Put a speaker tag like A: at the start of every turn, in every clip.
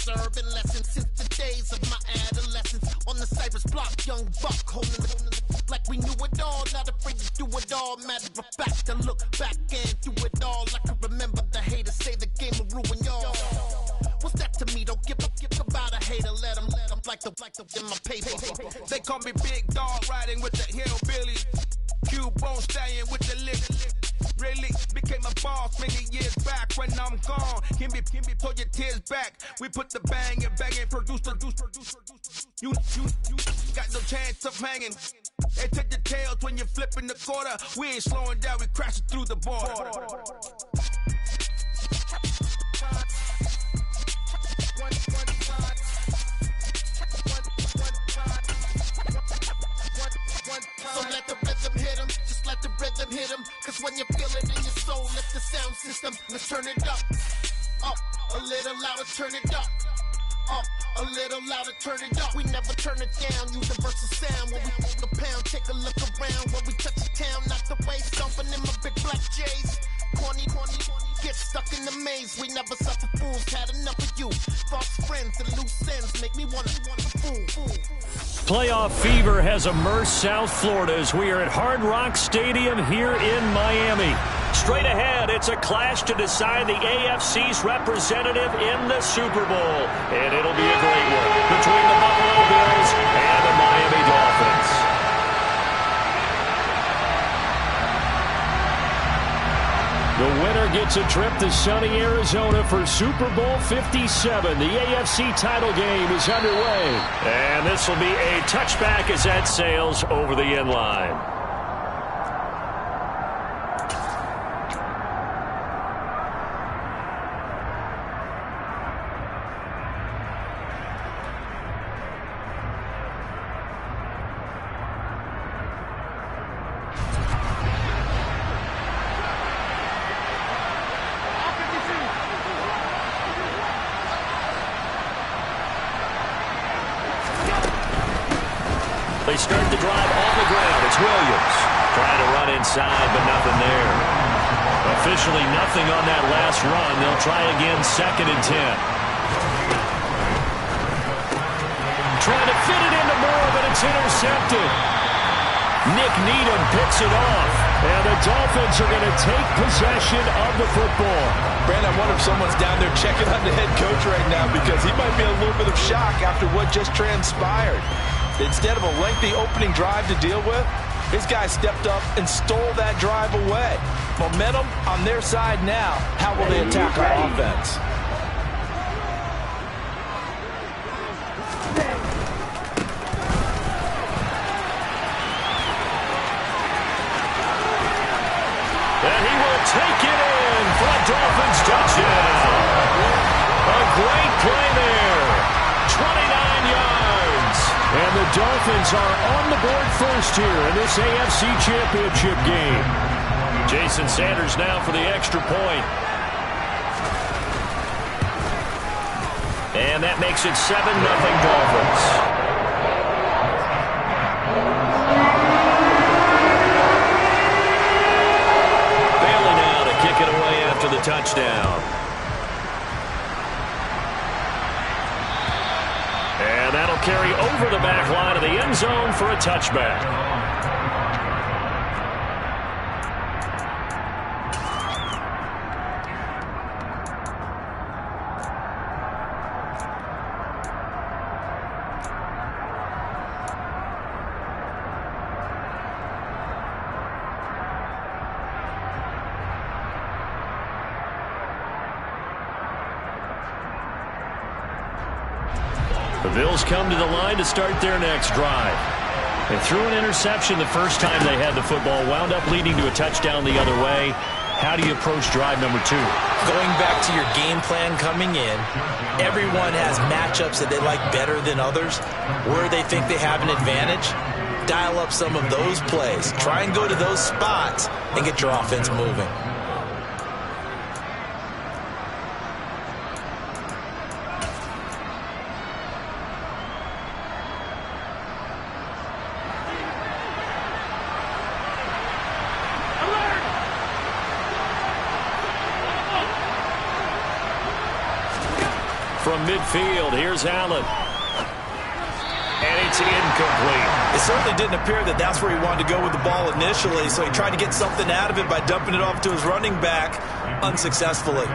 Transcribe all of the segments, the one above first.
A: serving lessons since the days of my adolescence. On the Cypress block, young buck holding the like we knew it all, not afraid to do it all. Matter of fact, I look back and do it all. I can remember the haters say the game will ruin y'all. What's that to me? Don't give about a hater. Let them like the in my paper.
B: They call me Big Dog, riding with the hillbilly. Q-Bone stallion with the lick. Really became a boss many years back. When I'm gone, can be pull your tears back. We put the bang and produce. You got no chance of hanging. They take the tails when you're flipping the quarter. We ain't slowing down, we crashing through the border.
A: So let the rhythm hit him, just let the rhythm hit him. Cause when you feel it in your soul, lift the sound system. Let's turn it up, a little louder, turn it up. A little louder, turn it up. We never turn it down, universal sound. When we move the pound, take a look around. When we touch the town, not the way, stomping in my big black J's. Corny, get stuck in the maze. We never suffer fools, had enough of you. False friends and loose ends make me wanna fool.
C: Playoff fever has immersed South Florida as we are at Hard Rock Stadium here in Miami. Straight ahead, it's a clash to decide the AFC's representative in the Super Bowl. And it'll be a great one between the Buffalo Bills and the Miami Dolphins. The winner gets a trip to sunny Arizona for Super Bowl 57. The AFC title game is underway. And this will be a touchback as that sails over the end line. They start the drive on the ground. It's Williams. Trying to run inside, but nothing there. Officially nothing on that last run. They'll try again, 2nd and 10. Trying to fit it into Moore, but it's intercepted. Nick Needham picks it off. And the Dolphins are going to take possession of the football.
D: Brandon, I wonder if someone's down there checking on the head coach right now because he might be in a little bit of shock after what just transpired. Instead of a lengthy opening drive to deal with, his guy stepped up and stole that drive away. Momentum on their side now. How will they attack our offense?
C: And he will take it in for a Dolphins touchdown. A great play there. 29 yards. And the Dolphins are on the board first here in this AFC Championship game. Jason Sanders now for the extra point. And that makes it 7-0 Dolphins. Bailey now to kick it away after the touchdown. And that'll carry over the back line of the end zone for a touchback. The Bills come to the line to start their next drive. They threw an interception the first time they had the football, wound up leading to a touchdown the other way. How do you approach drive number 2?
E: Going back to your game plan coming in, everyone has matchups that they like better than others. Where they think they have an advantage, dial up some of those plays. Try and go to those spots and get your offense moving.
C: from midfield. Here's Allen. And it's incomplete.
E: It certainly didn't appear that that's where he wanted to go with the ball initially, so he tried to get something out of it by dumping it off to his running back unsuccessfully.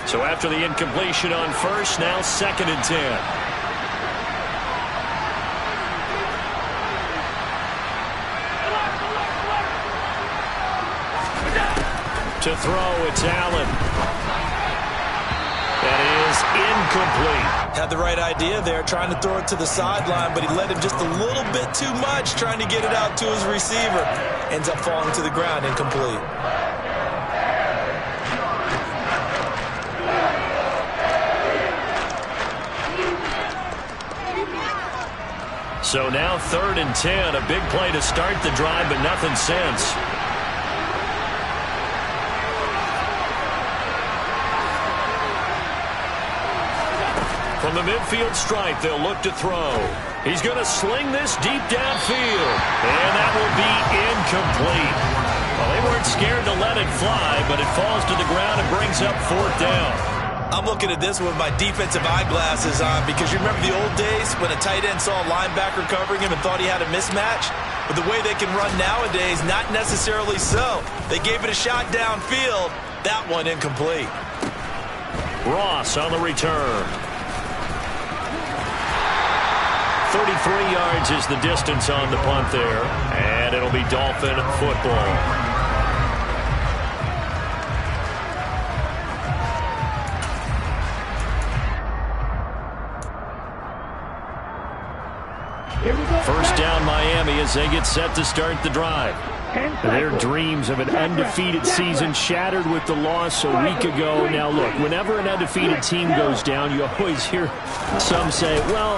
C: So after the incompletion on first, now 2nd and 10. To throw, it's Allen. That is incomplete.
E: Had the right idea there, trying to throw it to the sideline, but he let him just a little bit too much, trying to get it out to his receiver. Ends up falling to the ground, incomplete.
C: So now 3rd and 10. A big play to start the drive, but nothing since. From the midfield stripe, they'll look to throw. He's going to sling this deep downfield. And that will be incomplete. Well, they weren't scared to let it fly, but it falls to the ground and brings up 4th down.
E: I'm looking at this with my defensive eyeglasses on because you remember the old days when a tight end saw a linebacker covering him and thought he had a mismatch? But the way they can run nowadays, not necessarily so. They gave it a shot downfield. That one incomplete.
C: Ross on the return. 33 yards is the distance on the punt there. And it'll be Dolphin football. First down Miami as they get set to start the drive. Their dreams of an undefeated season shattered with the loss a week ago. Now look, whenever an undefeated team goes down, you always hear some say, well,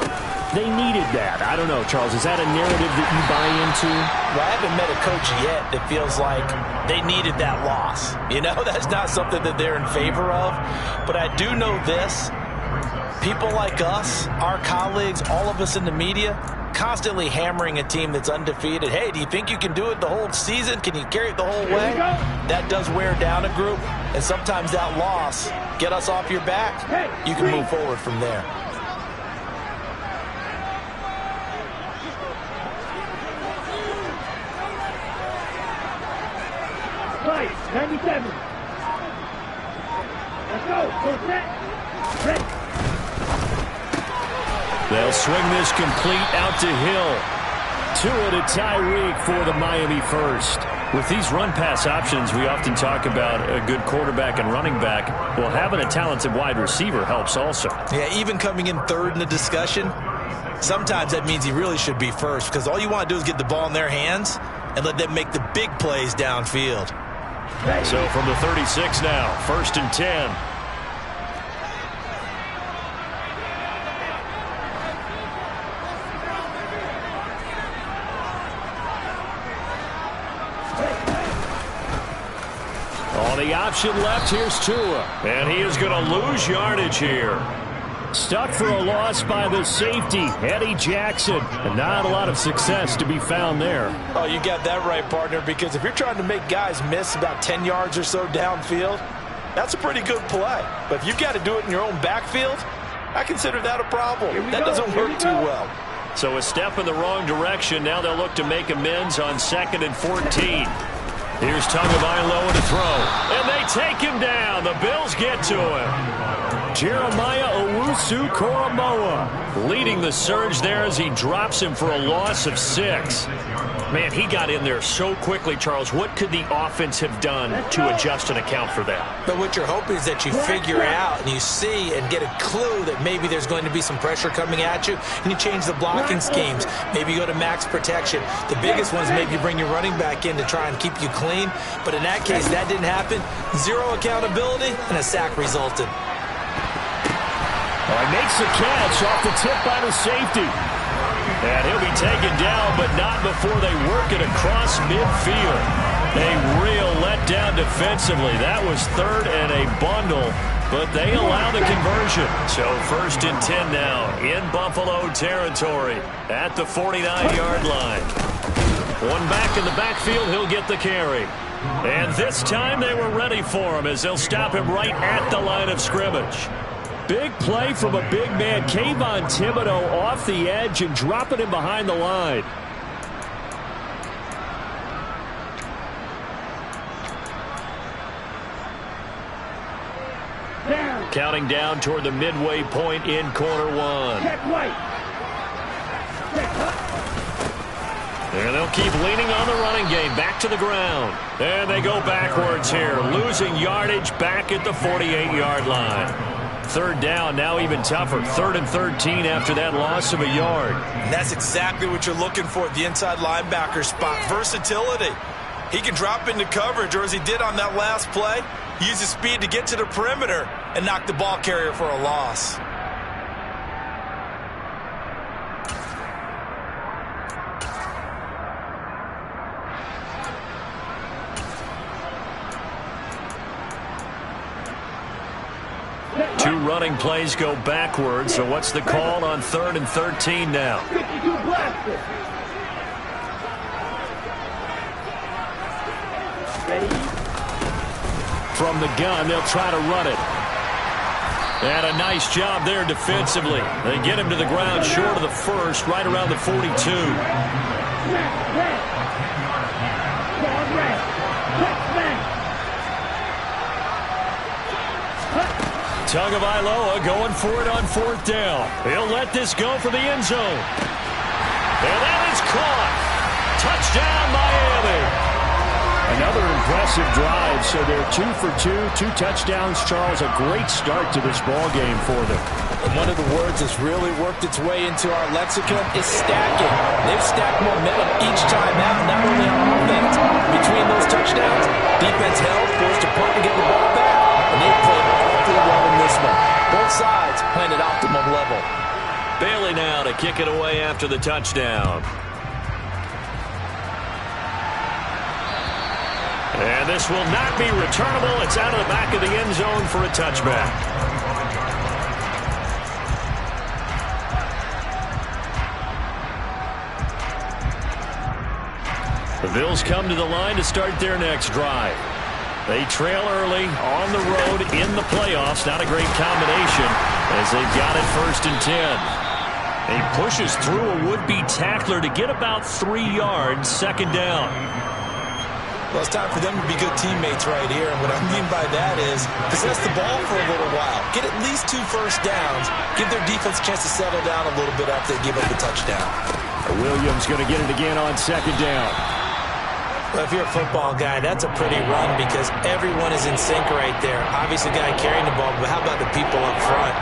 C: they needed that. I don't know, Charles. Is that a narrative that you buy into?
E: Well, I haven't met a coach yet that feels like they needed that loss. You know, that's not something that they're in favor of. But I do know this. People like us, our colleagues, all of us in the media, constantly hammering a team that's undefeated. Hey, do you think you can do it the whole season? Can you carry it the whole way? That does wear down a group, and sometimes that loss get us off your back. You can move forward from there.
F: Right, 97. Let's go. Go set. Ready.
C: They'll swing this complete out to Hill. Tua to Tyreek for the Miami first. With these run-pass options, we often talk about a good quarterback and running back. Well, having a talented wide receiver helps also.
E: Yeah, even coming in 3rd in the discussion, sometimes that means he really should be first because all you want to do is get the ball in their hands and let them make the big plays downfield.
C: So from the 36 now, 1st and 10. The option left, here's Tua. And he is going to lose yardage here. Stuck for a loss by the safety, Eddie Jackson. And not a lot of success to be found there.
E: Oh, you got that right, partner, because if you're trying to make guys miss about 10 yards or so downfield, that's a pretty good play. But if you've got to do it in your own backfield, I consider that a problem. That doesn't work too well.
C: So a step in the wrong direction. Now they'll look to make amends on 2nd and 14. Here's Tagovailoa to throw. And they take him down. The Bills get to him. Jeremiah Owusu-Koramoah leading the surge there as he drops him for a loss of 6. Man, he got in there so quickly, Charles. What could the offense have done to adjust and account for that?
E: But what you're hoping is that you figure out and you see and get a clue that maybe there's going to be some pressure coming at you, and you change the blocking schemes. Maybe you go to max protection. The biggest one is maybe you bring your running back in to try and keep you clean. But in that case, that didn't happen. 0 accountability, and a sack resulted.
C: Well, he makes the catch off the tip by the safety. And he'll be taken down, but not before they work it across midfield. A real letdown defensively. That was third and a bundle, but they allow the conversion. So 1st and 10 now in Buffalo territory at the 49-yard line. One back in the backfield, he'll get the carry. And this time they were ready for him as they'll stop him right at the line of scrimmage. Big play from a big man. Kayvon Thibodeau off the edge and dropping him behind the line.
F: Down.
C: Counting down toward the midway point in quarter one.
F: Check right. Check hot.
C: And they'll keep leaning on the running game. Back to the ground. And they go backwards here. Losing yardage back at the 48-yard line. Third down, now even tougher. 3rd and 13 after that loss of a yard.
E: And that's exactly what you're looking for at the inside linebacker spot. Versatility. He can drop into coverage, or as he did on that last play, use his speed to get to the perimeter and knock the ball carrier for a loss.
C: Two running plays go backwards, so what's the call on 3rd and 13 now?
F: 52 blaster. Ready?
C: From the gun, they'll try to run it. And a nice job there defensively. They get him to the ground short of the first, right around the 42.
F: Red. Guard red. Touchdown.
C: Tagovailoa going for it on 4th down. He'll let this go for the end zone. And that is caught. Touchdown, Miami. Another impressive drive, so they're 2 for 2, 2 touchdowns. Charles, a great start to this ball game for them.
E: And one of the words that's really worked its way into our lexicon is stacking. They've stacked momentum each time out, not only on offense. Between those touchdowns, defense held, forced to punt and get the ball back, and they played awfully well in this one. Both sides playing at optimum level.
C: Bailey now to kick it away after the touchdown. And this will not be returnable. It's out of the back of the end zone for a touchback. The Bills come to the line to start their next drive. They trail early on the road in the playoffs. Not a great combination as they've got it 1st and 10. He pushes through a would-be tackler to get about 3 yards, 2nd down.
E: Well, it's time for them to be good teammates right here. And what I mean by that is possess the ball for a little while. Get at least 2 first downs. Give their defense a chance to settle down a little bit after they give up the touchdown.
C: Williams going to get it again on 2nd down.
E: Well, if you're a football guy, that's a pretty run because everyone is in sync right there. Obviously, the guy carrying the ball, but how about the people up front?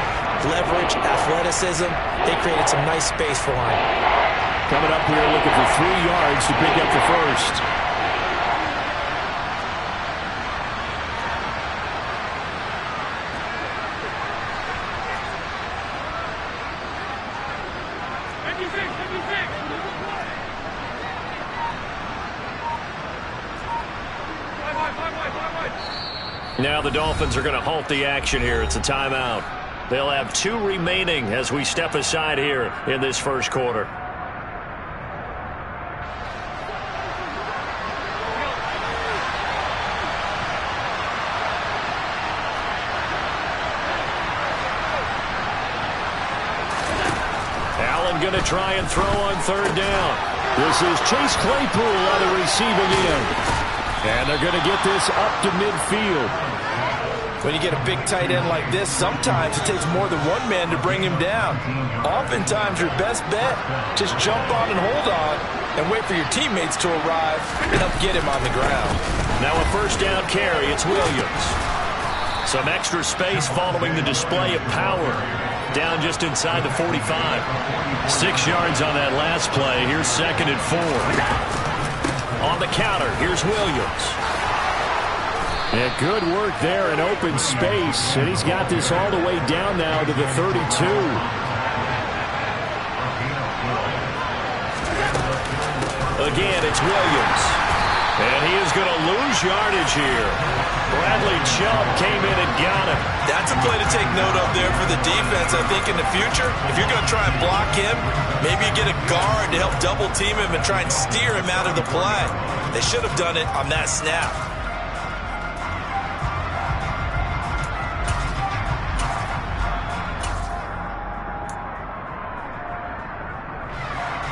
E: Leverage, athleticism, they created some nice space for him.
C: Coming up here looking for 3 yards to pick up the first. Now the Dolphins are going to halt the action here. It's a timeout. They'll have 2 remaining as we step aside here in this first quarter. Allen going to try and throw on 3rd down. This is Chase Claypool on the receiving end. And they're going to get this up to midfield.
E: When you get a big tight end like this, sometimes it takes more than one man to bring him down. Oftentimes, your best bet, just jump on and hold on and wait for your teammates to arrive and help get him on the ground.
C: Now a 1st down carry. It's Williams. Some extra space following the display of power. Down just inside the 45. 6 yards on that last play. Here's 2nd and 4. On the counter, here's Williams. Yeah, good work there in open space. And he's got this all the way down now to the 32. Again, it's Williams. And he is going to lose yardage here. Bradley Chubb came in and got him.
E: That's a play to take note of there for the defense. I think in the future, if you're going to try and block him, maybe you get a guard to help double team him and try and steer him out of the play. They should have done it on that snap.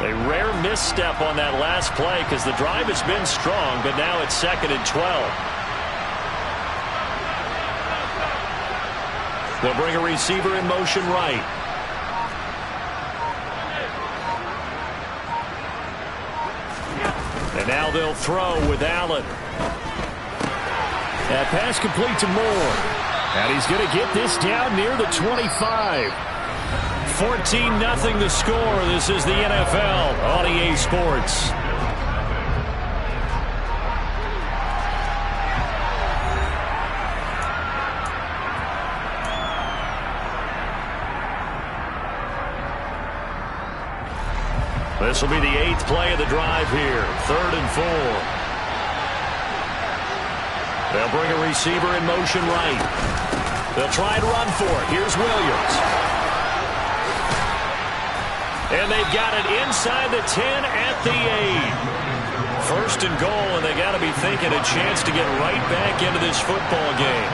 C: A rare misstep on that last play because the drive has been strong, but now it's 2nd and 12. They'll bring a receiver in motion right. And now they'll throw with Allen. That pass complete to Moore. And he's going to get this down near the 25. 14-0 the score. This is the NFL on EA Sports. This will be the 8th play of the drive here. 3rd and 4. They'll bring a receiver in motion right. They'll try and run for it. Here's Williams. And they've got it inside the 10 at the 8. 1st and goal, and they got to be thinking a chance to get right back into this football game.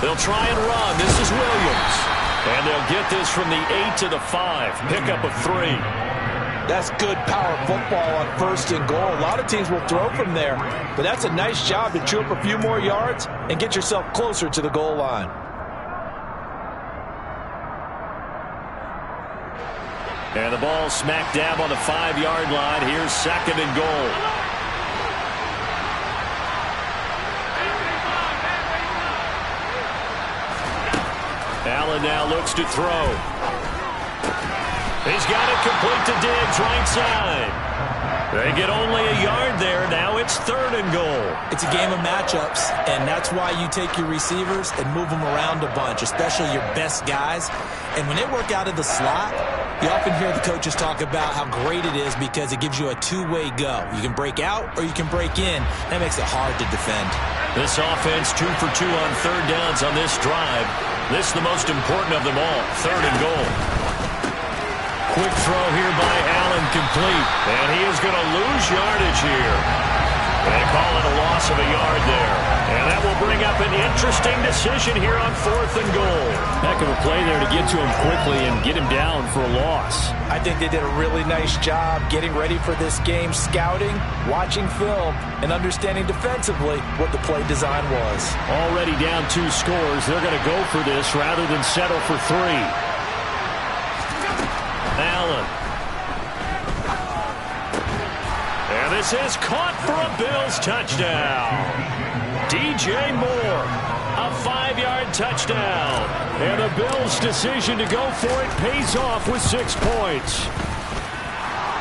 C: They'll try and run. This is Williams. And they'll get this from the 8 to the 5. Pickup of 3.
D: That's good power football on 1st and goal. A lot of teams will throw from there, but that's a nice job to chew up a few more yards and get yourself closer to the goal line.
C: And the ball smack dab on the 5-yard line. Here's 2nd and goal. Allen now looks to throw. He's got it complete to Diggs, right side. They get only a yard there. Now it's 3rd and goal.
E: It's a game of matchups, and that's why you take your receivers and move them around a bunch, especially your best guys. And when they work out of the slot, you often hear the coaches talk about how great it is because it gives you a two-way go. You can break out or you can break in. That makes it hard to defend.
C: This offense 2 for 2 on 3rd downs on this drive. This is the most important of them all. 3rd and goal. Quick throw here by Allen, complete. And he is going to lose yardage here. They call it a loss of a yard there. And that will bring up an interesting decision here on 4th and goal.
G: Heck of a play there to get to him quickly and get him down for a loss.
D: I think they did a really nice job getting ready for this game, scouting, watching film, and understanding defensively what the play design was.
C: Already down 2 scores. They're going to go for this rather than settle for 3. Allen. And this is caught for a Bills touchdown. DJ Moore, a 5-yard touchdown. And the Bills' decision to go for it pays off with 6 points.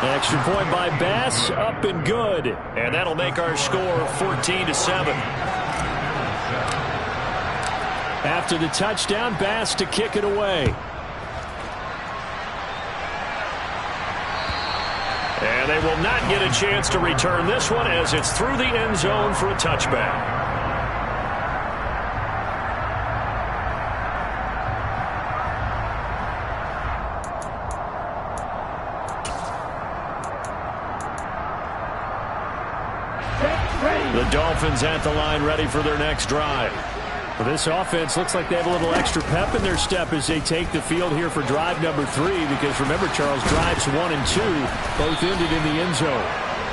C: Extra point by Bass, up and good. And that'll make our score 14-7. After the touchdown, Bass to kick it away. And they will not get a chance to return this one as it's through the end zone for a touchback. The Dolphins at the line ready for their next drive. Well, this offense looks like they have a little extra pep in their step as they take the field here for drive number 3 because remember, Charles, drives 1 and 2 both ended in the end zone.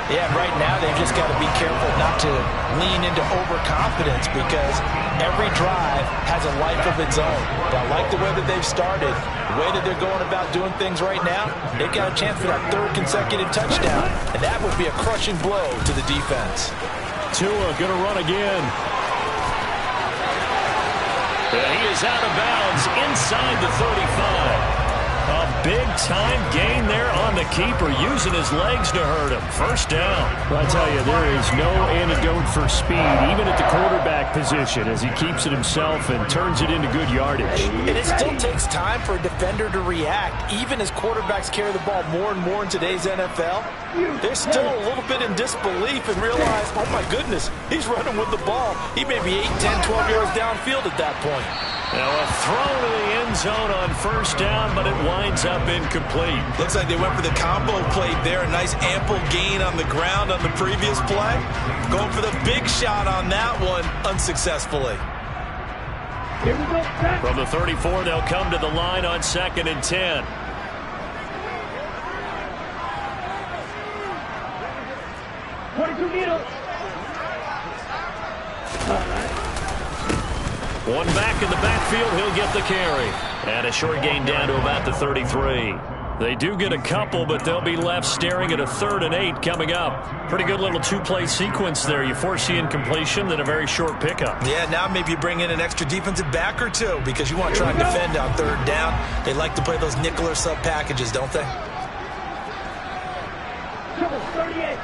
D: Yeah, right now they've just got to be careful not to lean into overconfidence because every drive has a life of its own. But I like the way that they've started, the way that they're going about doing things right now. They've got a chance for that 3rd consecutive touchdown, and that would be a crushing blow to the defense.
C: Tua going to run again. And he is out of bounds inside the 35. A big-time gain there on the keeper, using his legs to hurt him. First down.
G: Well, I tell you, there is no antidote for speed, even at the quarterback position, as he keeps it himself and turns it into good yardage.
E: And it still takes time for a defender to react. Even as quarterbacks carry the ball more and more in today's NFL, they're still a little bit in disbelief and realize, oh my goodness, he's running with the ball. He may be 8, 10, 12 yards downfield at that point.
C: Now a throw to the end zone on first down, but it winds up incomplete.
D: Looks like they went for the combo play there. A nice ample gain on the ground on the previous play. Going for the big shot on that one unsuccessfully.
F: Here we go, set.
C: From the 34, they'll come to the line on 2nd and 10. One back in the backfield, he'll get the carry. And a short gain down to about the 33. They do get a couple, but they'll be left staring at a 3rd and 8 coming up. Pretty good little two-play sequence there. You force the incompletion, then a very short pickup.
E: Yeah, now maybe you bring in an extra defensive back or two because you want to try and defend on 3rd down. They like to play those nickel or sub packages, don't they?
F: 38.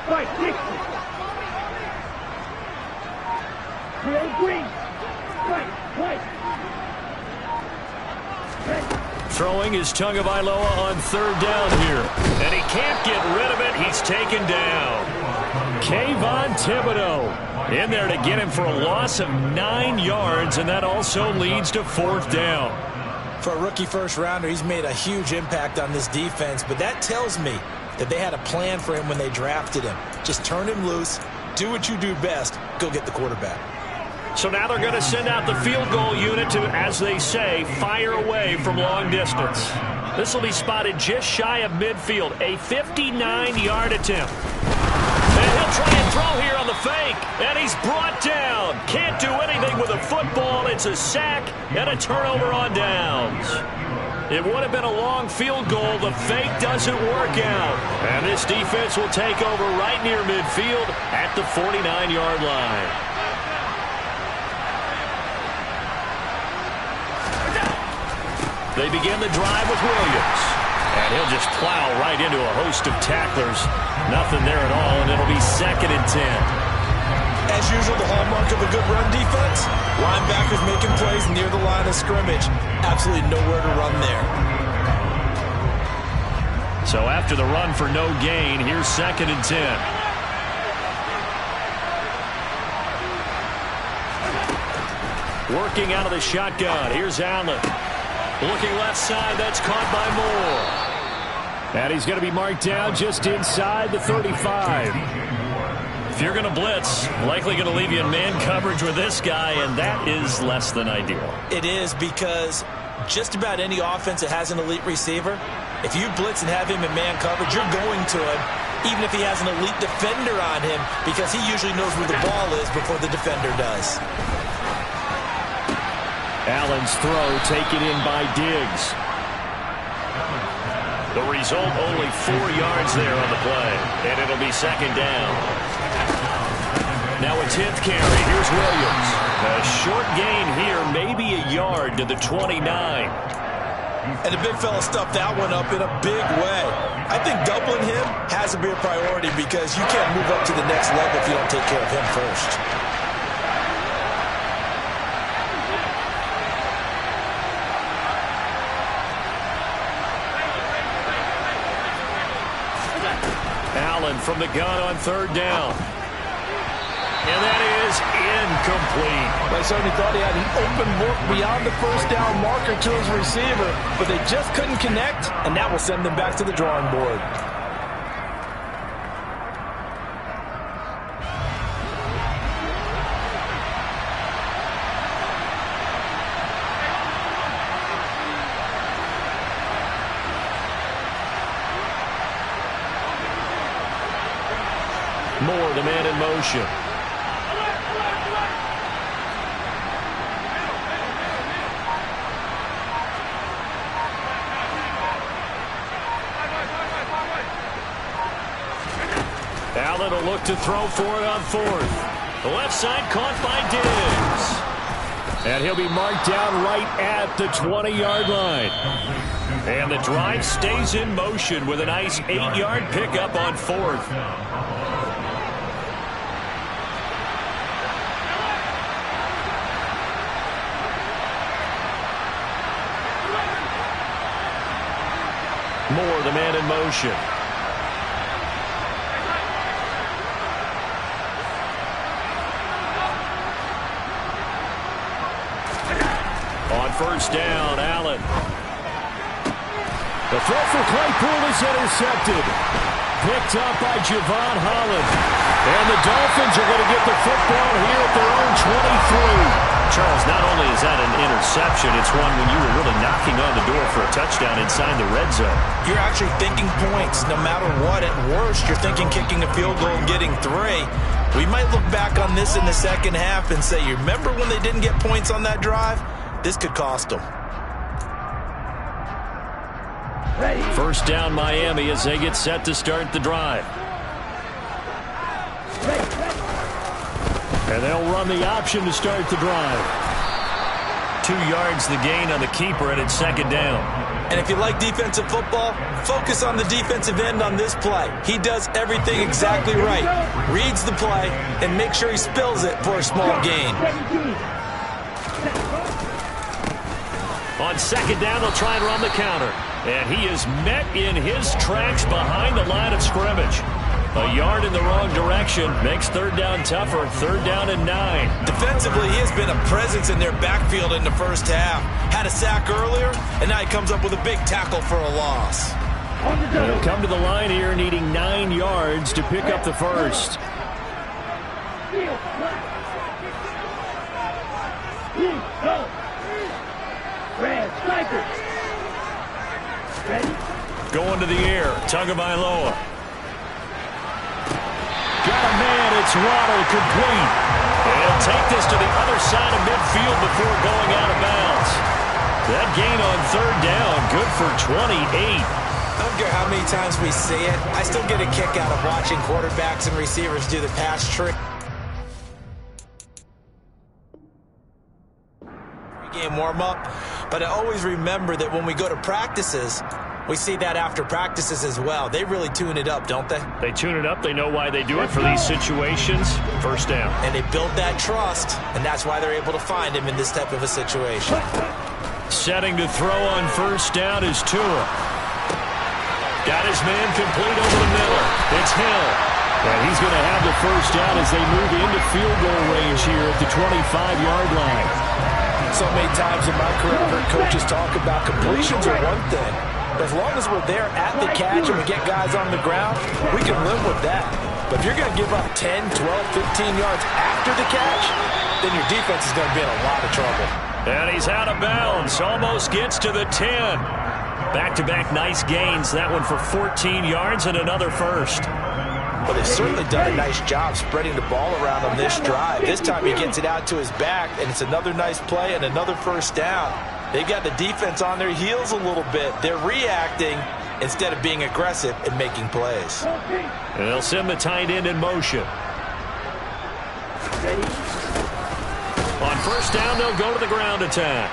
F: Right, 60. Green. Right.
C: Throwing is Tagovailoa on 3rd down here. And he can't get rid of it. He's taken down. Kayvon Thibodeau in there to get him for a loss of 9 yards, and that also leads to 4th down.
E: For a rookie first-rounder, he's made a huge impact on this defense, but that tells me that they had a plan for him when they drafted him. Just turn him loose, do what you do best, go get the quarterback.
C: So now they're going to send out the field goal unit to, as they say, fire away from long distance. This will be spotted just shy of midfield, a 59-yard attempt. And he'll try and throw here on the fake, and he's brought down. Can't do anything with a football. It's a sack and a turnover on downs. It would have been a long field goal. The fake doesn't work out. And this defense will take over right near midfield at the 49-yard line. They begin the drive with Williams. And he'll just plow right into a host of tacklers. Nothing there at all, and it'll be 2nd and 10.
E: As usual, the hallmark of a good run defense, linebackers making plays near the line of scrimmage. Absolutely nowhere to run there.
C: So after the run for no gain, here's 2nd and 10. Working out of the shotgun. Here's Allen. Looking left side. That's caught by Moore. And he's going to be marked down just inside the 35. If you're going to blitz, likely going to leave you in man coverage with this guy, and that is less than ideal.
E: It is, because just about any offense that has an elite receiver, if you blitz and have him in man coverage, you're going to him, even if he has an elite defender on him, because he usually knows where the ball is before the defender does.
C: Allen's throw taken in by Diggs. The result, only 4 yards there on the play, and it'll be 2nd down. Now a 10th carry. Here's Williams. A short gain here, maybe a yard to the 29.
E: And the big fella stuffed that one up in a big way. I think doubling him has to be a priority because you can't move up to the next level if you don't take care of him first.
C: Allen from the gun on 3rd down. And that is incomplete.
D: They certainly thought he had an open look beyond the first down marker to his receiver, but they just couldn't connect, and that will send them back to the drawing board.
C: Moore, the man in motion. Allen will look to throw for it on 4th. The left side caught by Diggs. And he'll be marked down right at the 20-yard line. And the drive stays in motion with a nice 8-yard pickup on 4th. Moore, the man in motion. On first down, Allen. The throw for Claypool is intercepted. Picked up by Javon Holland. And the Dolphins are going to get the football here at their own 23. Charles, not only is that an interception, it's one when you were really knocking on the door for a touchdown inside the red zone.
E: You're actually thinking points no matter what. At worst, you're thinking kicking a field goal and getting 3. We might look back on this in the second half and say, you remember when they didn't get points on that drive? This could cost them.
C: First down, Miami, as they get set to start the drive. And they'll run the option to start the drive. 2 yards the gain on the keeper, and it's second down.
E: And if you like defensive football, focus on the defensive end on this play. He does everything exactly right. Reads the play and makes sure he spills it for a small gain.
C: On second down, they'll try and run the counter. And he is met in his tracks behind the line of scrimmage. A yard in the wrong direction makes third down tougher. Third down and 9.
E: Defensively, he has been a presence in their backfield in the first half. Had a sack earlier, and now he comes up with a big tackle for a loss.
C: They'll come to the line here needing 9 yards to pick up the first. Going to the air. Tagovailoa. Got a man. It's Waddle complete. And he'll take this to the other side of midfield before going out of bounds. That gain on third down, good for 28.
E: I don't care how many times we see it. I still get a kick out of watching quarterbacks and receivers do the pass trick. Game warm-up. But I always remember that when we go to practices, we see that after practices as well. They really tune it up, don't they?
C: They tune it up. They know why they do it for these situations. First down.
E: And they build that trust, and that's why they're able to find him in this type of a situation.
C: Setting to throw on first down is Tua. Got his man complete over the middle. It's Hill. And he's going to have the first down as they move into field goal range here at the 25-yard line.
E: So many times in my career, I've heard coaches talk about completions are one thing. But as long as we're there at the catch and we get guys on the ground, we can live with that. But if you're going to give up 10, 12, 15 yards after the catch, then your defense is going to be in a lot of trouble.
C: And he's out of bounds. Almost gets to the 10. Back-to-back nice gains. That one for 14 yards and another first.
E: Well, they've certainly done a nice job spreading the ball around on this drive. This time he gets it out to his back, and it's another nice play and another first down. They've got the defense on their heels a little bit. They're reacting instead of being aggressive and making plays.
C: And they'll send the tight end in motion. On first down, they'll go to the ground attack.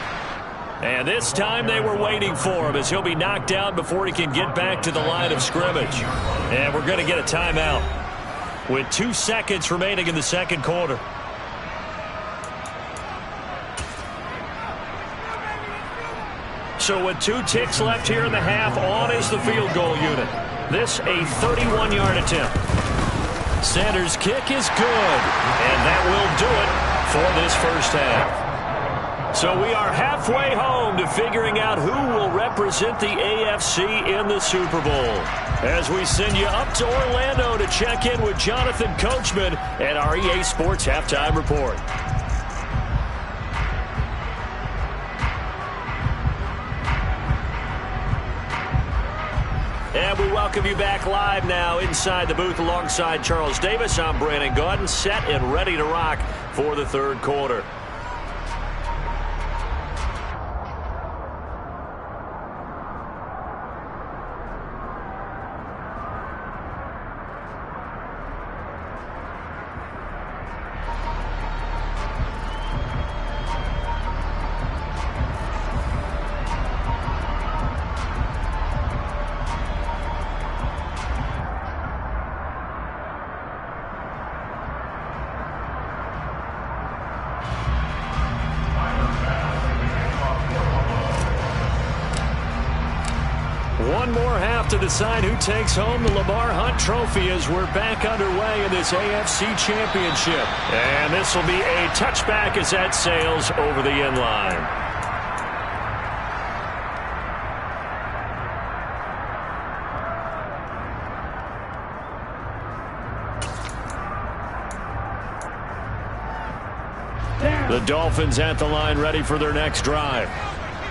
C: And this time they were waiting for him as he'll be knocked down before he can get back to the line of scrimmage. And we're going to get a timeout with 2 seconds remaining in the second quarter. So with 2 ticks left here in the half, on is the field goal unit. This a 31-yard attempt. Sanders' kick is good, and that will do it for this first half. So we are halfway home to figuring out who will represent the AFC in the Super Bowl. As we send you up to Orlando to check in with Jonathan Coachman at our EA Sports Halftime Report. And we welcome you back live now inside the booth alongside Charles Davis. I'm Brandon Gaudin, set and ready to rock for the third quarter.
G: one more half to decide who takes home the Lamar Hunt Trophy as we're back underway in this AFC Championship. And this will be a touchback as that sails over the end line. The Dolphins at the line ready for their next drive.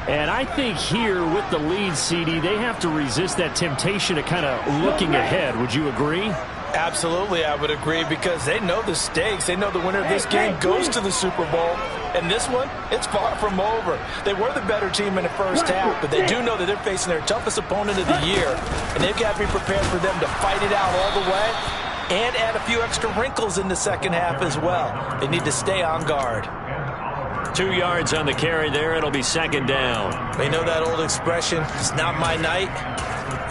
G: And I think here with the lead, CD, they have to resist that temptation of kind of looking ahead. Would you agree?
E: Absolutely, I would agree, because they know the stakes. They know the winner of this game goes to the Super Bowl. And this one, it's far from over. They were the better team in the first half, but they do know that they're facing their toughest opponent of the year. And they've got to be prepared for them to fight it out all the way and add a few extra wrinkles in the second half as well. They need to stay on guard.
G: 2 yards on the carry there. It'll be second down.
E: They know that old expression, it's not my night.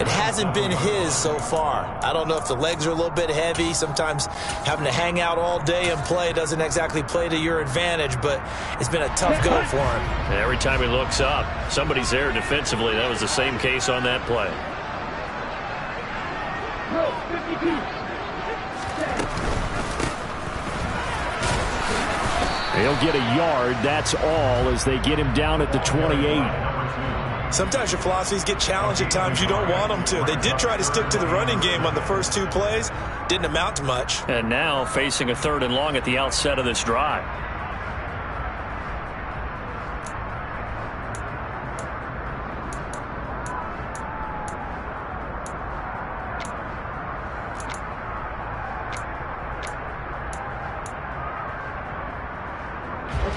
E: It hasn't been his so far. I don't know if the legs are a little bit heavy. Sometimes having to hang out all day and play doesn't exactly play to your advantage, but it's been a tough go for him.
G: And every time he looks up, somebody's there defensively. That was the same case on that play. He'll get a yard, that's all, as they get him down at the 28.
D: Sometimes your philosophies get challenged at times you don't want them to. They did try to stick to the running game on the first 2 plays. Didn't amount to much.
G: And now facing a 3rd and long at the outset of this drive.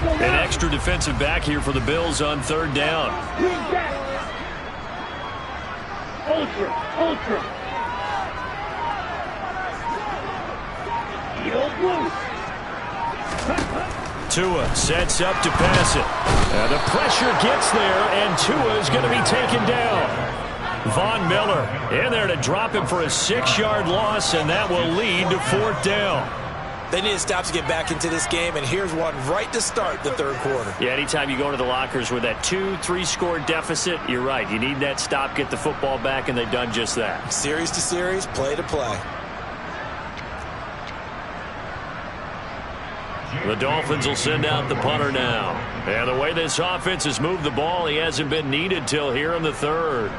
G: An extra defensive back here for the Bills on 3rd down.
F: Ultra.
G: Tua sets up to pass it. The pressure gets there, and Tua is going to be taken down. Von Miller in there to drop him for a 6-yard loss, and that will lead to 4th down.
E: They need to stop to get back into this game, and here's one right to start the 3rd quarter.
G: Yeah, anytime you go into the lockers with that 2-3 score deficit, you're right. You need that stop, get the football back, and they've done just that.
E: Series to series, play to play.
G: The Dolphins will send out the punter now. And the way this offense has moved the ball, he hasn't been needed till here in the 3rd.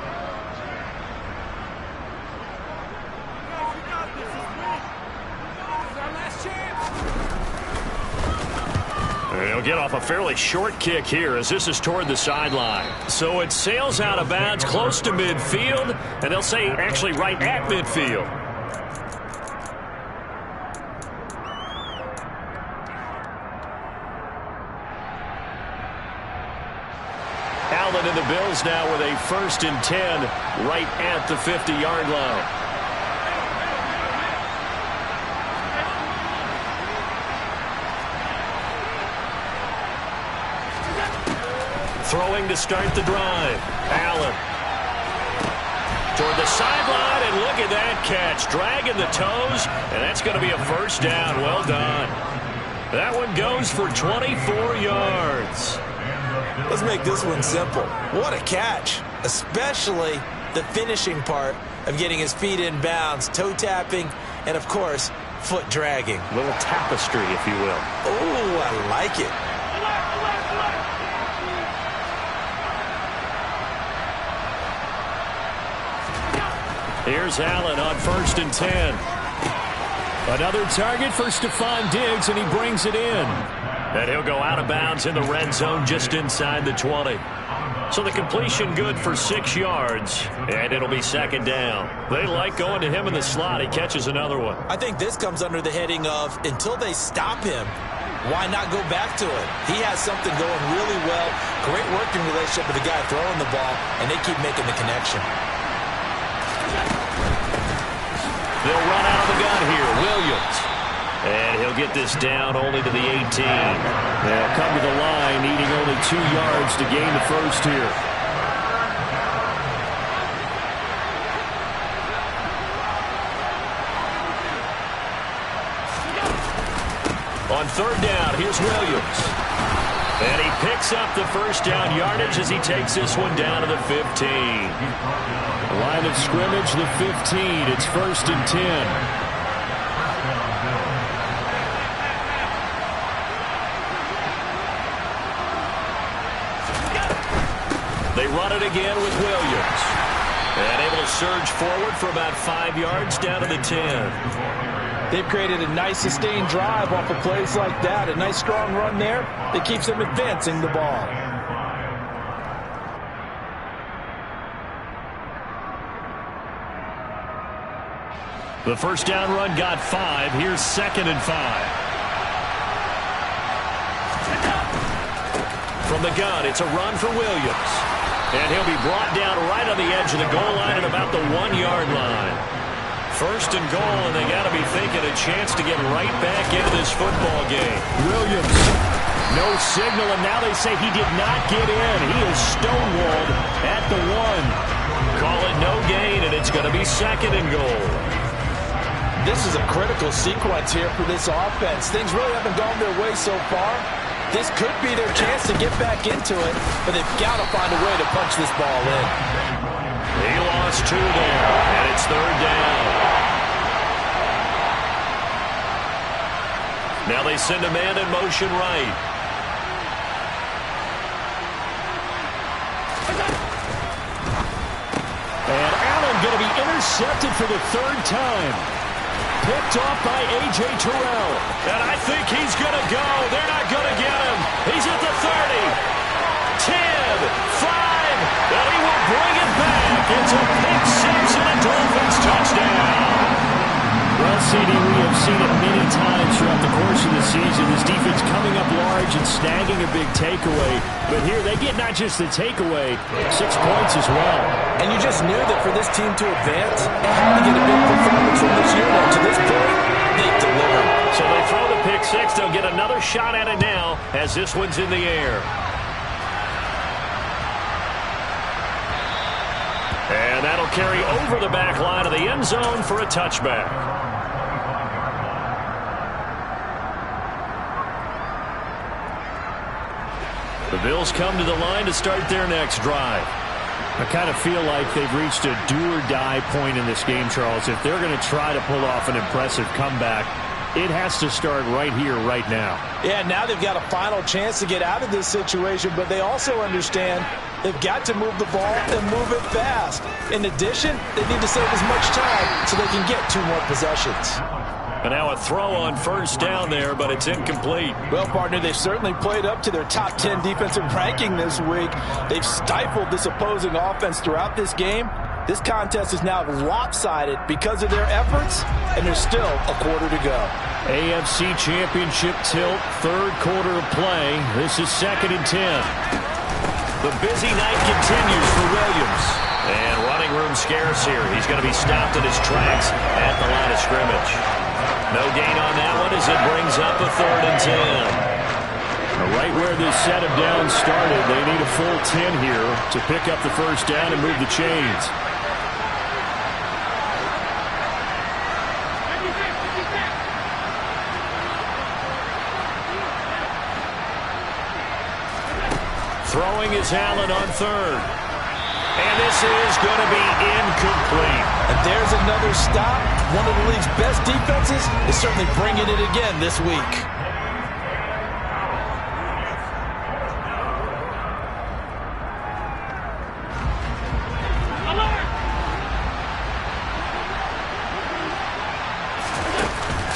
G: He'll get off a fairly short kick here as this is toward the sideline. So it sails out of bounds close to midfield, and they'll say actually right at midfield. Allen and the Bills now with a 1st and 10 right at the 50-yard line. Throwing to start the drive. Allen. Toward the sideline, and look at that catch. Dragging the toes, and that's going to be a 1st down. Well done. That one goes for 24 yards.
E: Let's make this one simple. What a catch, especially the finishing part of getting his feet in bounds, toe tapping, and, of course, foot dragging.
G: A little tapestry, if you will.
E: Oh, I like it.
G: Here's Allen on 1st and 10. Another target for Stephon Diggs, and he brings it in. And he'll go out of bounds in the red zone just inside the 20. So the completion good for 6 yards, and it'll be 2nd down. They like going to him in the slot. He catches another one.
E: I think this comes under the heading of until they stop him, why not go back to it? He has something going really well. Great working relationship with the guy throwing the ball, and they keep making the connection.
G: They'll run out of the gun here. Williams. And he'll get this down only to the 18. They'll come to the line, needing only 2 yards to gain the 1st here. On 3rd down, here's Williams. And he picks up the first down yardage as he takes this one down to the 15. Line of scrimmage, the 15. It's 1st and 10. They run it again with Williams. And able to surge forward for about 5 yards down to the 10.
D: They've created a nice sustained drive off of plays like that. A nice strong run there that keeps them advancing the ball.
G: The first down run got 5. Here's 2nd and 5. From the gun, it's a run for Williams. And he'll be brought down right on the edge of the goal line at about the 1-yard line. 1st and goal, and they got to be thinking a chance to get right back into this football game. Williams, no signal, and now they say he did not get in. He is stonewalled at the 1. Call it no gain, and it's going to be 2nd and goal.
D: This is a critical sequence here for this offense. Things really haven't gone their way so far. This could be their chance to get back into it, but they've got to find a way to punch this ball in.
G: He lost 2 there, and it's 3rd down. Now they send a man in motion right. And Allen going to be intercepted for the 3rd time. Picked off by A.J. Terrell. And I think he's going to go. They're not going to get him. He's at the 30. 10, 5, and he will bring it back. It's a pick 6 and a Dolphins touchdown. Well, CD, we have seen it many times throughout the course of the season. This defense coming up large and snagging a big takeaway. But here they get not just the takeaway, 6 points as well.
D: And you just knew that for this team to advance, they had to get a big performance from this unit. To this point, they've delivered.
G: So they throw the pick 6. They'll get another shot at it now as this one's in the air. And that'll carry over the back line of the end zone for a touchback. The Bills come to the line to start their next drive. I kind of feel like they've reached a do-or-die point in this game, Charles. If they're going to try to pull off an impressive comeback, it has to start right here, right now.
D: Yeah, now they've got a final chance to get out of this situation, but they also understand they've got to move the ball and move it fast. In addition, they need to save as much time so they can get 2 more possessions.
G: And now a throw on 1st down there, but it's incomplete.
D: Well, partner, they've certainly played up to their top 10 defensive ranking this week. They've stifled this opposing offense throughout this game. This contest is now lopsided because of their efforts, and there's still a quarter to go.
G: AFC Championship tilt, 3rd quarter of play. This is 2nd and 10. The busy night continues for Williams. And running room scarce here. He's going to be stopped in his tracks at the line of scrimmage. No gain on that one as it brings up a 3rd and 10. Right where this set of downs started, they need a full 10 here to pick up the 1st down and move the chains. Throwing is Allen on 3rd. And this is going to be incomplete.
D: And there's another stop. One of the league's best defenses is certainly bringing it again this week.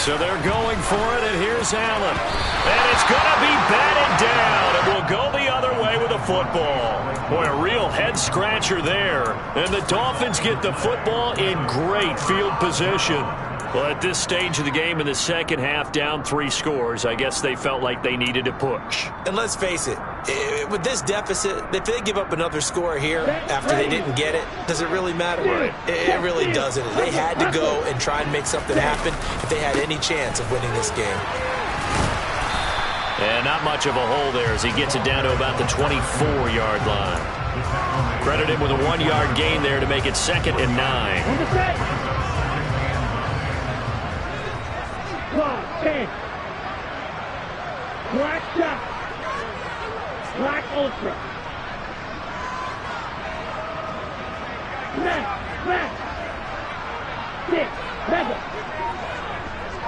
G: So they're going for it, and here's Allen. And it's going to be batted down. It will go the other way with a football. Boy, a real head-scratcher there. And the Dolphins get the football in great field position. Well, at this stage of the game in the second half, down 3 scores, I guess they felt like they needed to push.
E: And let's face it, with this deficit, if they give up another score here after they didn't get it, does it really matter?
G: Right.
E: It really doesn't. They had to go and try and make something happen if they had any chance of winning this game.
G: And not much of a hole there as he gets it down to about the 24-yard line. Credit him with a 1-yard gain there to make it 2nd and 9.
F: 10. Black shot. Black Ultra. Smash, smash. Six, Mega.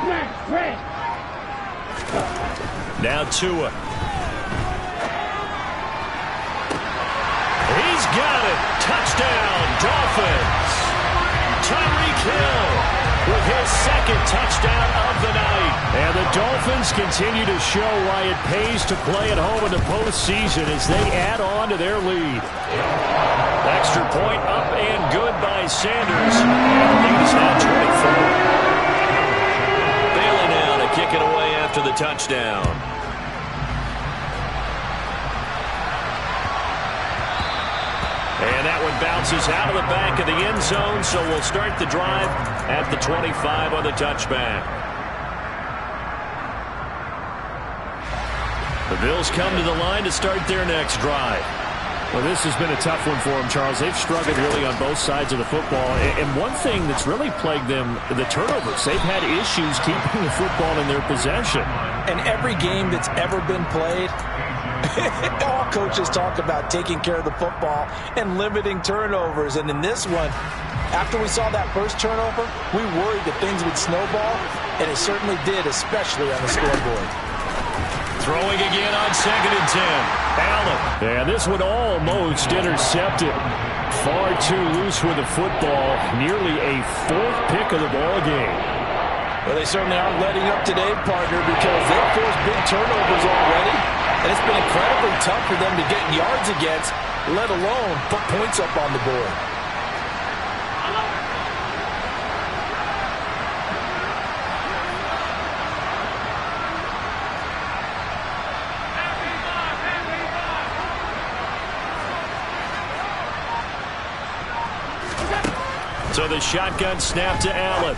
F: Smash, red.
G: Now Tua. He's got it. Touchdown, Dolphins. Tyreek Hill with his second touchdown of the night. And the Dolphins continue to show why it pays to play at home in the postseason as they add on to their lead. Extra point up and good by Sanders. And the lead is now 24. Bailey now to kick it away after the touchdown. And that one bounces out of the back of the end zone, so we'll start the drive at the 25 on the touchback. The Bills come to the line to start their next drive.
C: Well, this has been a tough one for them, Charles. They've struggled really on both sides of the football. And one thing that's really plagued them, the turnovers. They've had issues keeping the football in their possession.
E: And every game that's ever been played, all coaches talk about taking care of the football and limiting turnovers. And in this one, after we saw that first turnover, we worried that things would snowball, and it certainly did, especially on the scoreboard.
G: Throwing again on 2nd and 10. Allen.
C: And this one almost intercepted. Far too loose with the football. Nearly a 4th pick of the ball game.
E: Well, they certainly aren't letting up today, partner, because they've forced big turnovers already. And it's been incredibly tough for them to get yards against, let alone put points up on the board.
G: So the shotgun snap to Allen.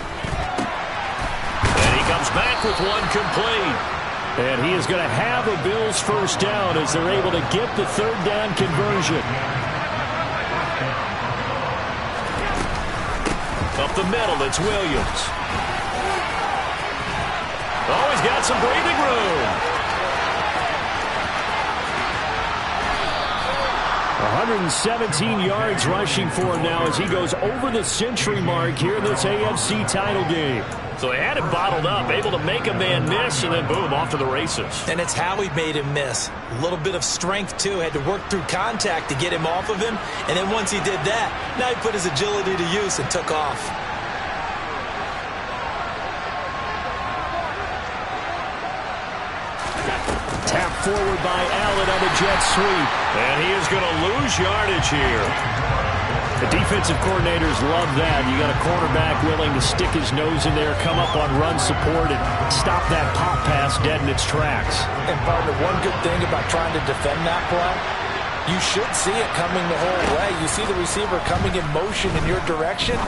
G: And he comes back with one complete.
C: And he is going to have a Bills first down as they're able to get the 3rd down conversion.
G: Up the middle, it's Williams. Oh, he's got some breathing room.
C: 117 yards rushing for him now as he goes over the century mark here in this AFC title game.
G: So they had him bottled up, able to make a man miss, and then boom, off to the races.
E: And it's how he made him miss. A little bit of strength, too. Had to work through contact to get him off of him. And then once he did that, now he put his agility to use and took off.
C: Tap forward by Allen on the jet sweep.
G: And he is going to lose yardage here.
C: The defensive coordinators love that. You got a quarterback willing to stick his nose in there, come up on run support, and stop that pop pass dead in its tracks.
E: And partner, one good thing about trying to defend that play, you should see it coming the whole way. You see the receiver coming in motion in your direction.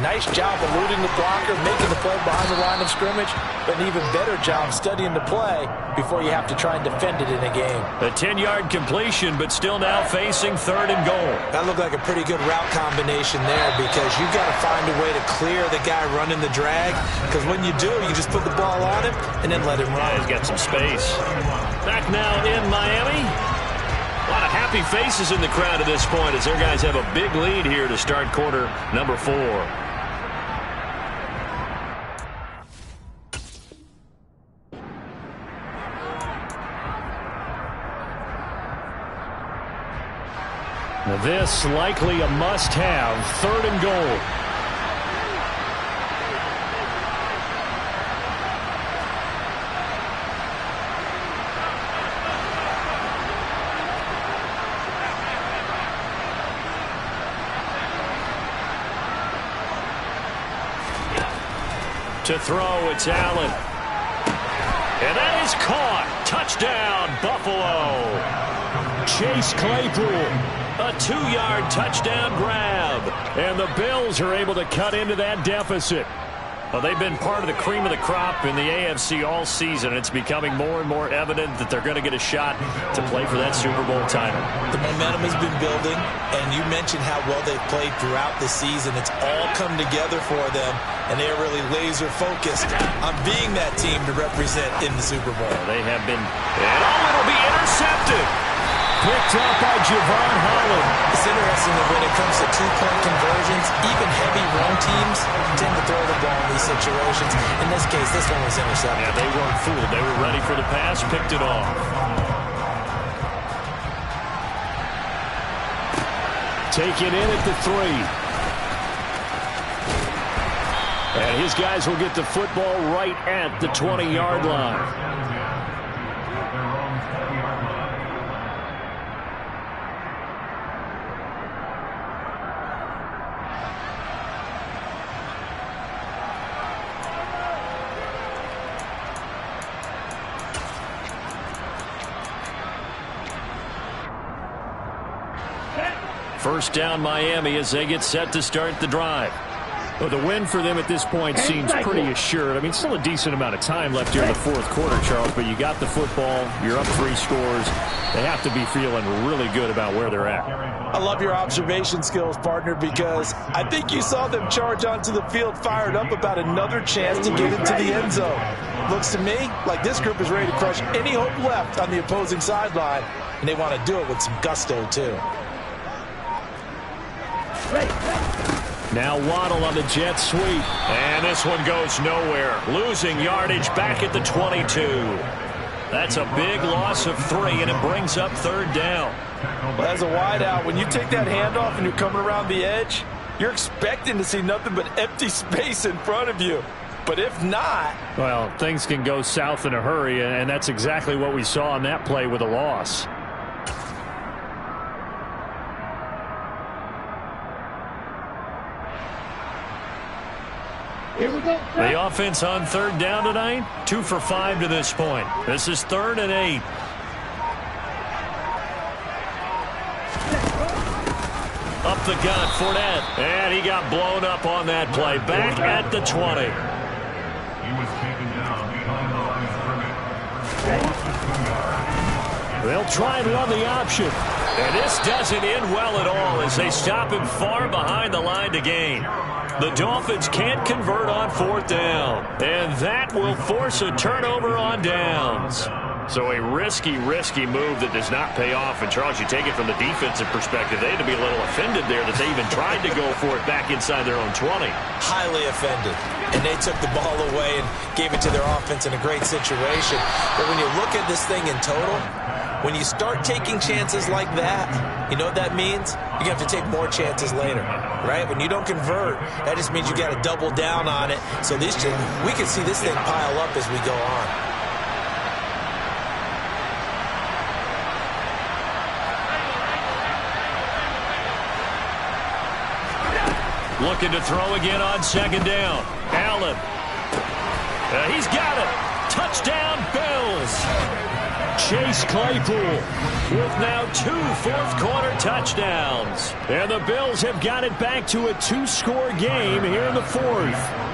E: Nice job eluding the blocker, making the play behind the line of scrimmage, but an even better job studying the play before you have to try and defend it in a game.
G: A 10-yard completion, but still now facing 3rd and goal.
E: That looked like a pretty good route combination there because you've got to find a way to clear the guy running the drag, because when you do, you just put the ball on him and then let him run.
G: He's got some space. Back now in Miami. A lot of happy faces in the crowd at this point as their guys have a big lead here to start quarter number 4.
C: Now this likely a must-have, 3rd and goal.
G: To throw, it's Allen. And that is caught. Touchdown, Buffalo.
C: Chase Claypool.
G: A 2-yard touchdown grab.
C: And the Bills are able to cut into that deficit.
G: Well, they've been part of the cream of the crop in the AFC all season. It's becoming more and more evident that they're going to get a shot to play for that Super Bowl title.
E: The momentum has been building, and you mentioned how well they've played throughout the season. It's all come together for them, and they are really laser-focused on being that team to represent in the Super Bowl.
G: They have been, and it'll be intercepted. picked up by Javon Holland.
E: It's interesting that when it comes to two-point conversions, even heavy run teams tend to throw the ball in these situations. In this case, this one was intercepted.
G: Yeah, they weren't fooled. They were ready for the pass, picked it off. Taken in at the 3. And his guys will get the football right at the 20-yard line. First down Miami as they get set to start the drive. Well, the win for them at this point seems pretty assured. I mean, still a decent amount of time left here in the fourth quarter, Charles, but you got the football. You're up 3 scores. They have to be feeling really good about where they're at.
D: I love your observation skills, partner, because I think you saw them charge onto the field fired up about another chance to get into the end zone. Looks to me like this group is ready to crush any hope left on the opposing sideline, and they want to do it with some gusto, too.
G: Now Waddle on the jet sweep. And this one goes nowhere. Losing yardage back at the 22. That's a big loss of 3, and it brings up 3rd down.
D: Well, as a wideout, when you take that handoff and you're coming around the edge, you're expecting to see nothing but empty space in front of you. But if not...
G: well, things can go south in a hurry, and that's exactly what we saw on that play with a loss.
F: Here we go.
G: The offense on 3rd down tonight, 2 for 5 to this point. This is 3rd and 8. Up the gut, Fournette. And he got blown up on that play. Back at the 20. They'll try and run the option. And this doesn't end well at all as they stop him far behind the line to gain. The Dolphins can't convert on 4th down. And that will force a turnover on downs. So a risky move that does not pay off. And, Charles, you take it from the defensive perspective, they had to be a little offended there that they even tried to go for it back inside their own 20.
E: Highly offended. And they took the ball away and gave it to their offense in a great situation. But when you look at this thing in total, when you start taking chances like that, you know what that means? You're going to have to take more chances later, right? When you don't convert, that just means you got to double down on it. So we can see this thing pile up as we go on.
G: Looking to throw again on 2nd down. Allen. He's got it. Touchdown, Bills. Chase Claypool with now 2 fourth-quarter touchdowns. And the Bills have got it back to a 2-score game here in the 4th.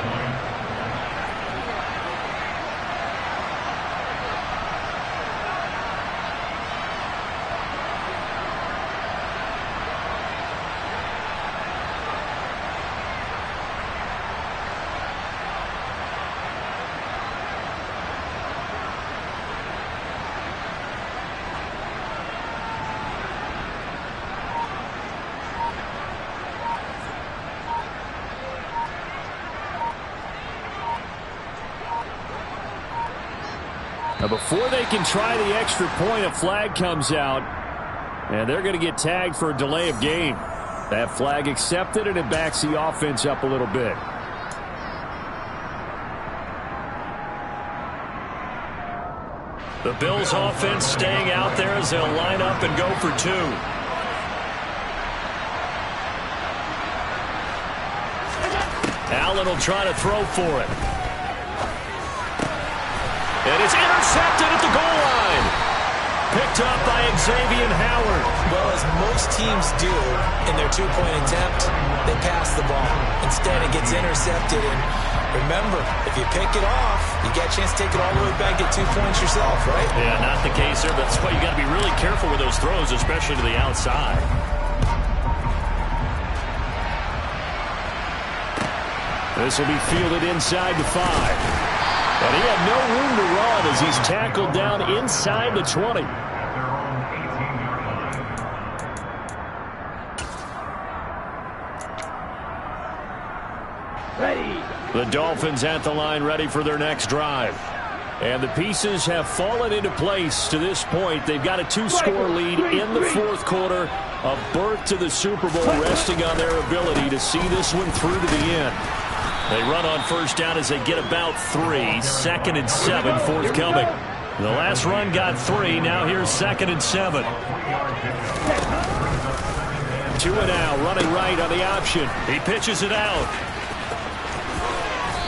G: Now, before they can try the extra point, a flag comes out, and they're going to get tagged for a delay of game. That flag accepted, and it backs the offense up a little bit. The Bills offense staying out there as they'll line up and go for 2. Allen will try to throw for it. And it's intercepted at the goal line. Picked up by Xavier Howard.
E: Well, as most teams do in their 2-point attempt, they pass the ball. Instead, it gets intercepted. And remember, if you pick it off, you get a chance to take it all the way back, get 2 points yourself, right?
G: Yeah, not the case there. That's why you got to be really careful with those throws, especially to the outside. This will be fielded inside the 5. And he had no room to run as he's tackled down inside the 20.
F: Ready.
G: The Dolphins at the line ready for their next drive. And the pieces have fallen into place to this point. They've got a 2-score lead in the fourth quarter. A berth to the Super Bowl resting on their ability to see this one through to the end. They run on first down as they get about 3. 2nd and 7 forthcoming. The last run got 3. Now here's 2nd and 7. 2 and out, running right on the option. He pitches it out.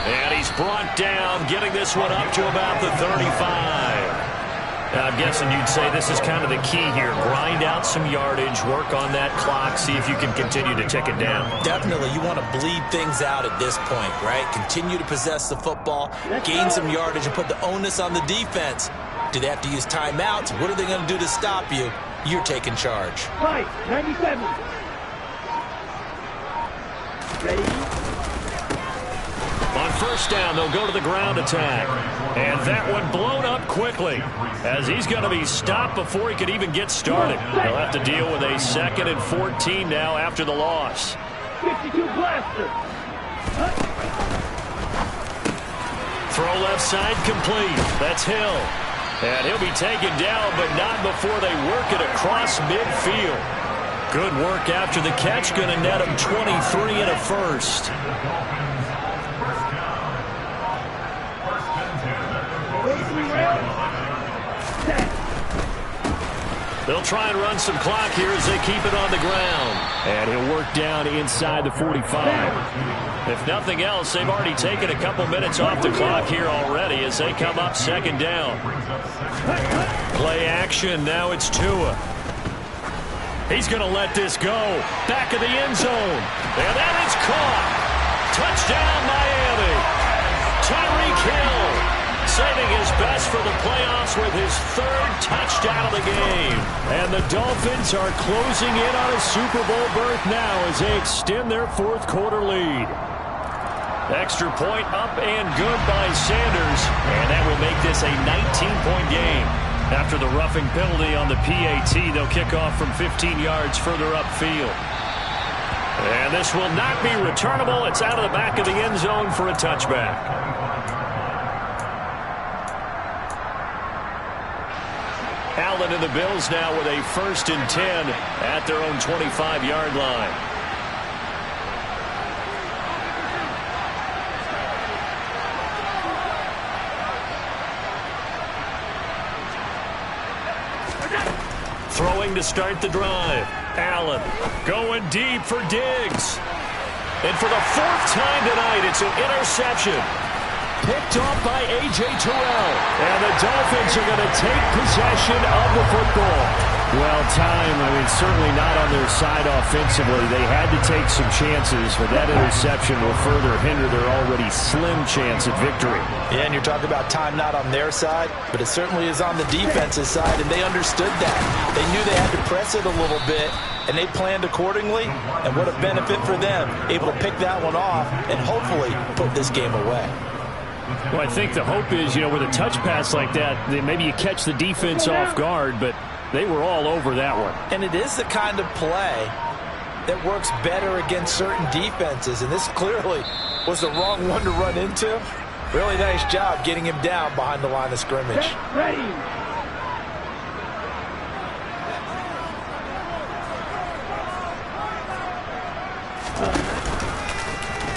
G: And he's brought down, getting this one up to about the 35. Now, I'm guessing you'd say this is kind of the key here. Grind out some yardage, work on that clock, see if you can continue to tick it down.
E: Definitely. You want to bleed things out at this point, right? Continue to possess the football, gain some yardage, and put the onus on the defense. Do they have to use timeouts? What are they going to do to stop you? You're taking charge.
F: Fight. 97. Ready.
G: On first down, they'll go to the ground attack. And that one blown up quickly as he's going to be stopped before he could even get started. They'll have to deal with a 2nd and 14 now after the loss.
F: 52 blaster.
G: Throw left side complete. That's Hill. And he'll be taken down, but not before they work it across midfield. Good work after the catch. Going to net him 23 and a first. They'll try and run some clock here as they keep it on the ground. And he'll work down inside the 45. If nothing else, they've already taken a couple minutes off the clock here already as they come up 2nd down. Play action. Now it's Tua. He's going to let this go. Back of the end zone. And that is caught. Touchdown, Miami. Tyreek Hill saving his best for the playoffs with his 3rd touchdown of the game. And the Dolphins are closing in on a Super Bowl berth now as they extend their 4th quarter lead. Extra point up and good by Sanders. And that will make this a 19-point game. After the roughing penalty on the PAT, they'll kick off from 15 yards further upfield. And this will not be returnable. It's out of the back of the end zone for a touchback. Allen and the Bills now with a 1st and 10 at their own 25-yard line. Throwing to start the drive. Allen going deep for Diggs. And for the 4th time tonight, it's an interception. Picked off by A.J. Terrell. And the Dolphins are going to take possession of the football. Well, time, certainly not on their side offensively. They had to take some chances, but that interception will further hinder their already slim chance at victory.
E: Yeah, and you're talking about time not on their side, but it certainly is on the defense's side, and they understood that. They knew they had to press it a little bit, and they planned accordingly, and what a benefit for them, able to pick that one off and hopefully put this game away.
G: Well, I think the hope is, with a touch pass like that, maybe you catch the defense off guard, but they were all over that one.
E: And it is the kind of play that works better against certain defenses, and this clearly was the wrong one to run into. Really nice job getting him down behind the line of scrimmage.
F: Ready.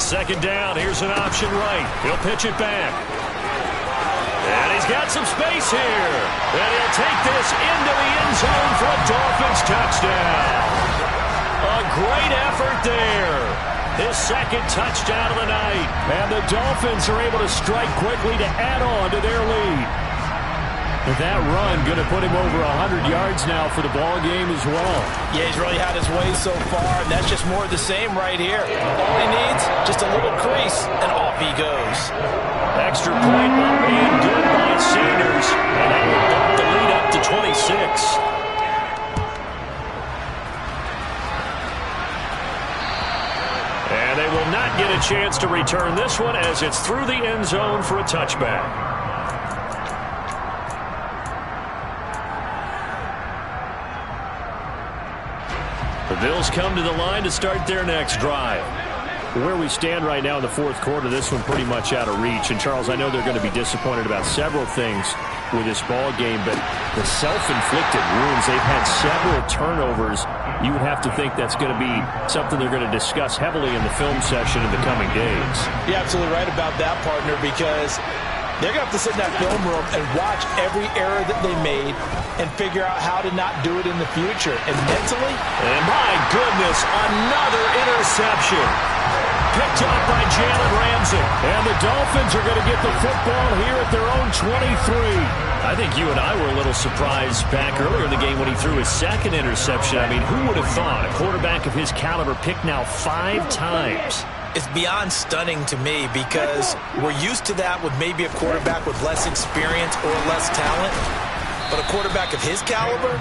G: 2nd down. Here's an option right. He'll pitch it back. And he's got some space here. And he'll take this into the end zone for a Dolphins touchdown. A great effort there. His 2nd touchdown of the night. And the Dolphins are able to strike quickly to add on to their lead. With that run, going to put him over 100 yards now for the ball game as well.
E: Yeah, he's really had his way so far, and that's just more of the same right here. All he needs, just a little crease, and off he goes.
G: Extra point up and good by Sanders. And that will bump the lead up to 26. And they will not get a chance to return this one as it's through the end zone for a touchback. The Bills come to the line to start their next drive. Where we stand right now in the fourth quarter, this one pretty much out of reach. And, Charles, I know they're going to be disappointed about several things with this ball game, but the self-inflicted wounds, they've had several turnovers. You would have to think that's going to be something they're going to discuss heavily in the film session in the coming days.
E: You're absolutely right about that, partner, because they're going to have to sit in that film room and watch every error that they made and figure out how to not do it in the future. And mentally...
G: And my goodness, another interception. Picked up by Jalen Ramsey. And the Dolphins are going to get the football here at their own 23. I think you and I were a little surprised back earlier in the game when he threw his second interception. I mean, who would have thought a quarterback of his caliber picked now 5 times?
E: It's beyond stunning to me because we're used to that with maybe a quarterback with less experience or less talent. But a quarterback of his caliber,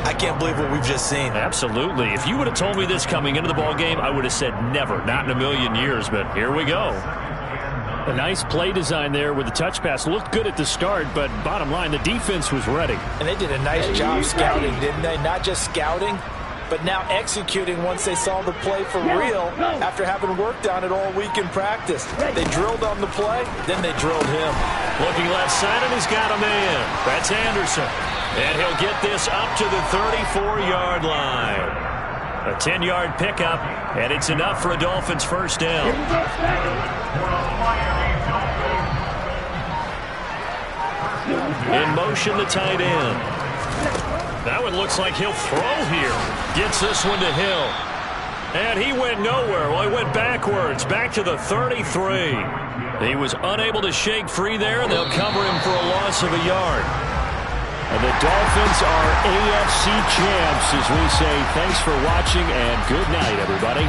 E: I can't believe what we've just seen.
G: Absolutely. If you would have told me this coming into the ball game, I would have said never, not in a million years, but here we go. A nice play design there with the touch pass. Looked good at the start, but bottom line, the defense was ready.
E: And they did a nice job scouting, didn't they? Not just scouting, but now executing once they saw the play for real after having worked on it all week in practice. They drilled on the play, then they drilled him.
G: Looking left side, and he's got a man. That's Anderson. And he'll get this up to the 34-yard line. A 10-yard pickup, and it's enough for a Dolphins first down. In motion, the tight end. That one looks like he'll throw here. Gets this one to Hill. And he went nowhere. Well, he went backwards, back to the 33. He was unable to shake free there, and they'll cover him for a loss of a yard. And the Dolphins are AFC champs as we say thanks for watching and good night, everybody.